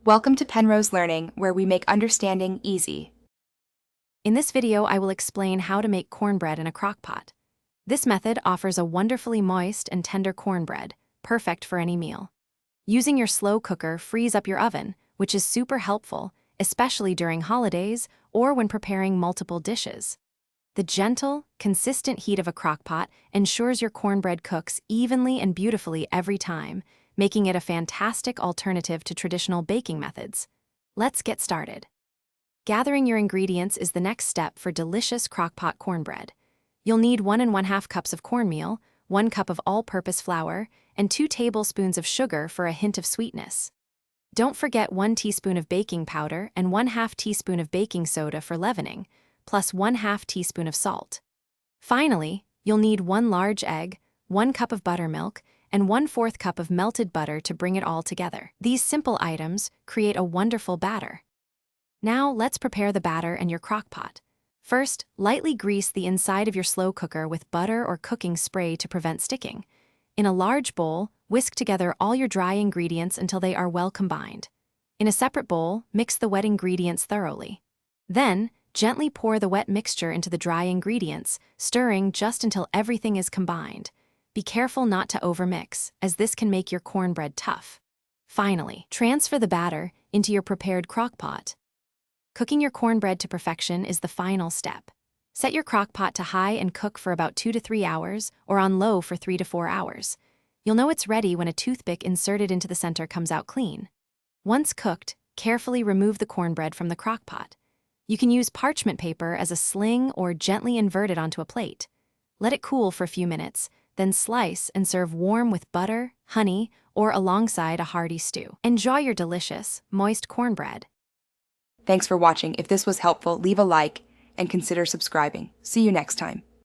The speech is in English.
Welcome to Penrose Learning, where we make understanding easy. In this video, I will explain how to make cornbread in a crockpot. This method offers a wonderfully moist and tender cornbread, perfect for any meal. Using your slow cooker frees up your oven, which is super helpful, especially during holidays or when preparing multiple dishes. The gentle, consistent heat of a crockpot ensures your cornbread cooks evenly and beautifully every time, making it a fantastic alternative to traditional baking methods. Let's get started. Gathering your ingredients is the next step for delicious crockpot cornbread. You'll need 1 1/2 cups of cornmeal, 1 cup of all-purpose flour, and 2 tablespoons of sugar for a hint of sweetness. Don't forget 1 teaspoon of baking powder and 1/2 teaspoon of baking soda for leavening, plus 1/2 teaspoon of salt. Finally, you'll need 1 large egg, 1 cup of buttermilk, and 1/4 cup of melted butter to bring it all together. These simple items create a wonderful batter. Now let's prepare the batter in your crockpot. First, lightly grease the inside of your slow cooker with butter or cooking spray to prevent sticking. In a large bowl, whisk together all your dry ingredients until they are well combined. In a separate bowl, mix the wet ingredients thoroughly. Then, gently pour the wet mixture into the dry ingredients, stirring just until everything is combined. Be careful not to overmix, as this can make your cornbread tough. Finally, transfer the batter into your prepared crockpot. Cooking your cornbread to perfection is the final step. Set your crockpot to high and cook for about 2 to 3 hours, or on low for 3 to 4 hours. You'll know it's ready when a toothpick inserted into the center comes out clean. Once cooked, carefully remove the cornbread from the crockpot. You can use parchment paper as a sling or gently invert it onto a plate. Let it cool for a few minutes, then slice and serve warm with butter, honey, or alongside a hearty stew. Enjoy your delicious, moist cornbread. Thanks for watching. If this was helpful, leave a like and consider subscribing. See you next time.